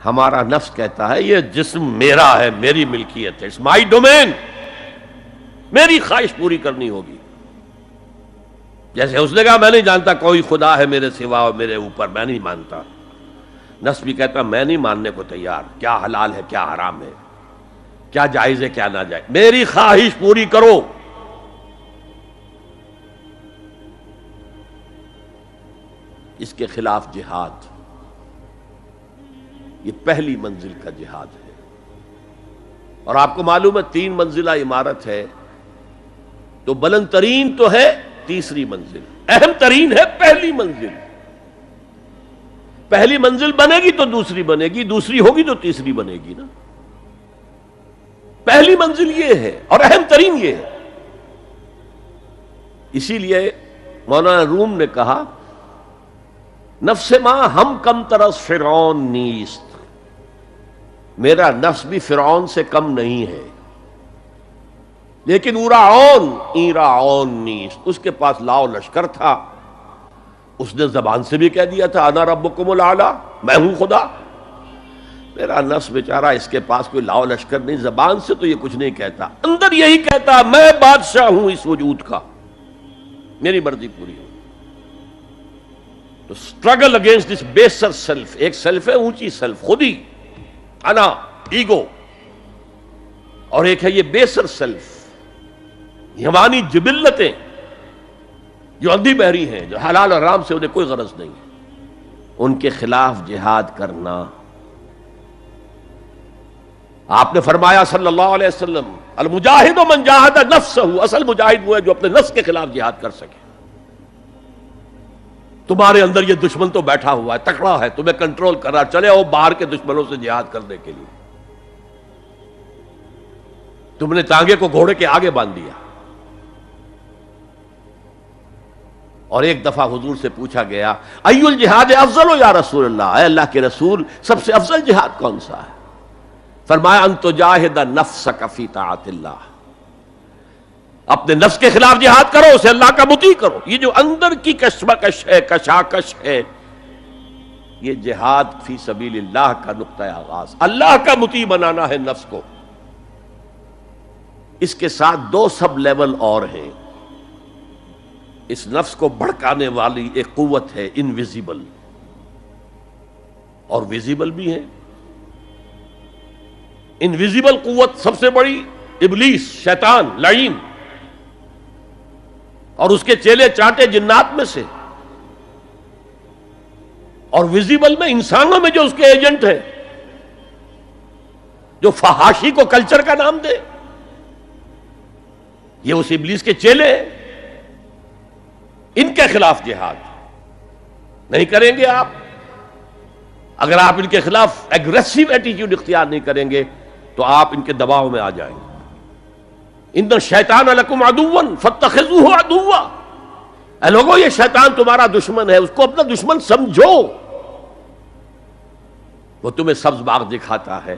ہمارا نفس کہتا ہے یہ جسم میرا ہے، میری ملکیت ہے، اٹس مائی ڈومین، میری خواہش پوری کرنی ہوگی. جیسے اس نے کہا میں نہیں جانتا کوئی خدا ہے میرے سوا اور میرے اوپر، میں نہیں مانتا. نفس بھی کہتا میں نہیں ماننے کو تیار، کیا حلال ہے کیا حرام ہے، کیا جائز ہے کیا ناجائز، میری خواہش پوری کرو. اس کے خلاف جہاد، یہ پہلی منزل کا جہاد ہے. اور آپ کو معلوم ہے 3 منزلہ عمارت ہے، تو بلند ترین تو ہے تیسری منزل، اہم ترین ہے پہلی منزل. پہلی منزل بنے گی تو دوسری بنے گی، دوسری ہوگی تو تیسری بنے گی نا. پہلی منزل یہ ہے اور اہم ترین یہ ہے. اسی لیے مولانا روم نے کہا نفس ماں ہم کم ترس فرعون نیست، میرا نفس بھی فرعون سے کم نہیں ہے، لیکن ایراعون نیست، اس کے پاس لاؤ لشکر تھا. اس نے زبان سے بھی کہہ دیا تھا انا ربکم الاعلی، میں ہوں خدا. میرا نفس بیچارہ اس کے پاس کوئی لاؤ لشکر نہیں، زبان سے تو یہ کچھ نہیں کہتا، اندر یہی کہتا میں بادشاہ ہوں اس وجود کا، میری مرضی پوری ہو. تو اسٹرگل اگینسٹ دس بیسر سیلف، ایک سیلف ہے اونچی سیلف، خود ہی انا ایگو، اور ایک ہے یہ بیسر سیلف، حیوانی جبلتیں جو اندھی بہری ہیں، جو حلال اور حرام سے انہیں کوئی غرض نہیں، ان کے خلاف جہاد کرنا. آپ نے فرمایا صلی اللہ علیہ وسلم المجاہد من جاہد نفسہ، اصل مجاہد وہ ہے جو اپنے نفس کے خلاف جہاد کر سکے. تمہارے اندر یہ دشمن تو بیٹھا ہوا ہے، تکڑا ہے، تمہیں کنٹرول کر رہا، چلے آؤ باہر کے دشمنوں سے جہاد کرنے کے لیے. تم نے ٹانگے کو گھوڑے کے آگے باندھ دیا. اور ایک دفعہ حضور سے پوچھا گیا ای الجہاد افضل یا رسول اللہ، اے اللہ کے رسول سب سے افضل جہاد کون سا ہے؟ فرمایا ان تجاہد نفسک فی طاعت اللہ، اپنے نفس کے خلاف جہاد کرو، اسے اللہ کا مطیع کرو. یہ جو اندر کی کشمکش ہے، کشاکش ہے، یہ جہاد فی سبیل اللہ کا نقطہ آغاز، اللہ کا مطیع بنانا ہے نفس کو. اس کے ساتھ 2 سب لیول اور ہیں. اس نفس کو بھڑکانے والی ایک قوت ہے انویزیبل، اور ویزیبل بھی ہے. انویزیبل قوت سب سے بڑی ابلیس، شیطان لعین، اور اس کے چیلے چانٹے جنات میں سے. اور ویزیبل میں انسانوں میں جو اس کے ایجنٹ ہیں، جو فحاشی کو کلچر کا نام دے، یہ اس ابلیس کے چیلے ہیں. ان کے خلاف جہاد نہیں کریں گے آپ. اگر آپ ان کے خلاف ایگریسو ایٹیٹیوڈ اختیار نہیں کریں گے تو آپ ان کے دباؤ میں آ جائیں گے. ان الشیطان لکم عدوا فاتخذوہ عدوا، اے لوگو یہ شیطان تمہارا دشمن ہے، اس کو اپنا دشمن سمجھو. وہ تمہیں سبز باغ دکھاتا ہے،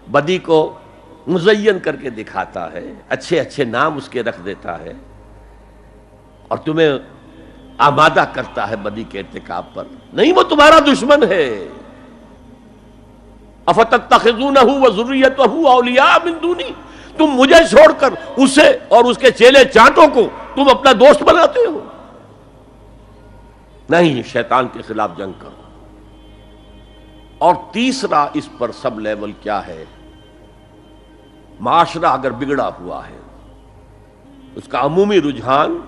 بدی کو مزین کر کے دکھاتا ہے، اچھے اچھے نام اس کے رکھ دیتا ہے، اور تمہیں آمادہ کرتا ہے بدی کے ارتکاب پر. نہیں، وہ تمہارا دشمن ہے. افتتخذونہ وذریتہ اولیاء من دونی، تم مجھے چھوڑ کر اسے اور اس کے چیلے چانٹوں کو تم اپنا دوست بناتے ہو. نہیں، شیطان کے خلاف جنگ کرو. اور تیسرا اس پر سب لیول کیا ہے؟ معاشرہ اگر بگڑا ہوا ہے، اس کا عمومی رجحان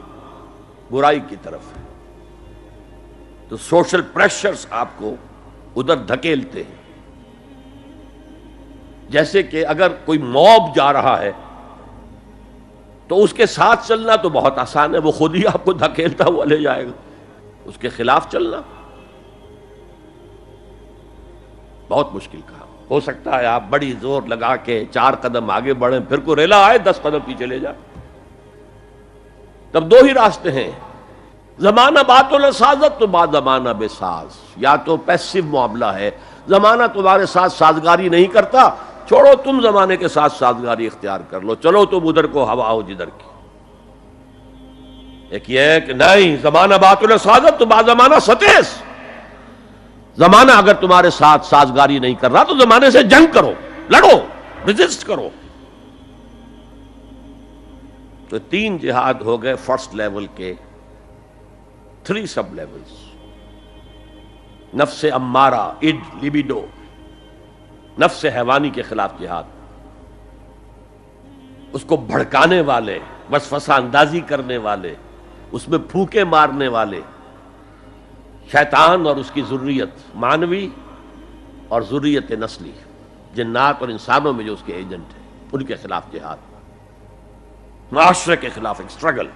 برائی کی طرف ہے، تو سوشل پریشرز آپ کو ادھر دھکیلتے ہیں. جیسے کہ اگر کوئی موب جا رہا ہے تو اس کے ساتھ چلنا تو بہت آسان ہے، وہ خود ہی آپ کو دھکیلتا ہوا لے جائے گا. اس کے خلاف چلنا بہت مشکل کام. ہو سکتا ہے آپ بڑی زور لگا کے 4 قدم آگے بڑھیں، پھر کوئی ریلا آئے 10 قدم پیچھے لے جائے. تب 2 ہی راستے ہیں، زمانہ بات و نسازت تو بعد زمانہ بے ساز. یا تو پیسو معاملہ ہے، زمانہ تمہارے ساتھ سازگاری نہیں کرتا، چھوڑو تم زمانے کے ساتھ سازگاری اختیار کر لو، چلو تم ادھر کو ہوا ہو جدھر کی. ایک یہ ہے کہ نہیں، زمانہ بات و نسازت تو بعد زمانہ ستیس، زمانہ اگر تمہارے ساتھ سازگاری نہیں کر رہا تو زمانے سے جنگ کرو، لڑو، ریزسٹ کرو۔ تو 3 جہاد ہو گئے فرسٹ لیول کے، 3 سب لیولز۔ نفس امارہ، اڈ، لیبیڈو، نفس حیوانی کے خلاف جہاد، اس کو بھڑکانے والے، وسوسہ اندازی کرنے والے، اس میں پھونکے مارنے والے، شیطان اور اس کی ذریت مانوی اور ذریت نسلی، جنات اور انسانوں میں جو اس کے ایجنٹ ہیں، ان کے خلاف جہاد، معاشرے کے خلاف ایک اسٹرگل۔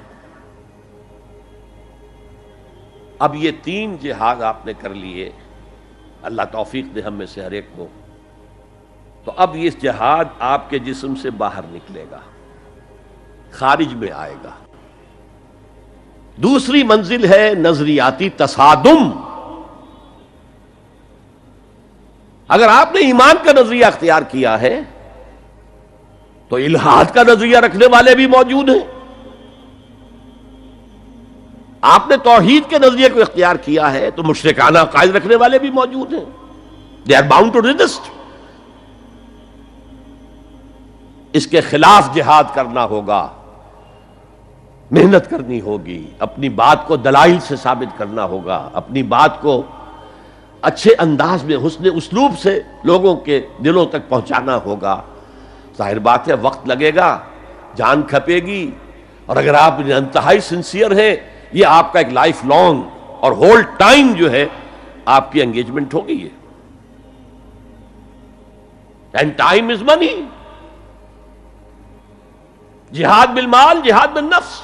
اب یہ 3 جہاد آپ نے کر لیے، اللہ توفیق دے ہم میں سے ہر ایک کو، تو اب یہ جہاد آپ کے جسم سے باہر نکلے گا، خارج میں آئے گا۔ دوسری منزل ہے نظریاتی تصادم۔ اگر آپ نے ایمان کا نظریہ اختیار کیا ہے تو الحاد کا نظریہ رکھنے والے بھی موجود ہیں۔ آپ نے توحید کے نظریے کو اختیار کیا ہے تو مشرکانہ عقائد رکھنے والے بھی موجود ہیں۔ They are bound to resist۔ اس کے خلاف جہاد کرنا ہوگا، محنت کرنی ہوگی، اپنی بات کو دلائل سے ثابت کرنا ہوگا، اپنی بات کو اچھے انداز میں حسن اسلوب سے لوگوں کے دلوں تک پہنچانا ہوگا۔ ظاہر بات ہے وقت لگے گا، جان کھپے گی، اور اگر آپ انتہائی سنسیئر ہیں یہ آپ کا ایک لائف لانگ اور ہول ٹائم جو ہے آپ کی انگیجمنٹ ہوگی یہ۔ اینڈ ٹائم از منی۔ جہاد بالمال، جہاد بالنفس۔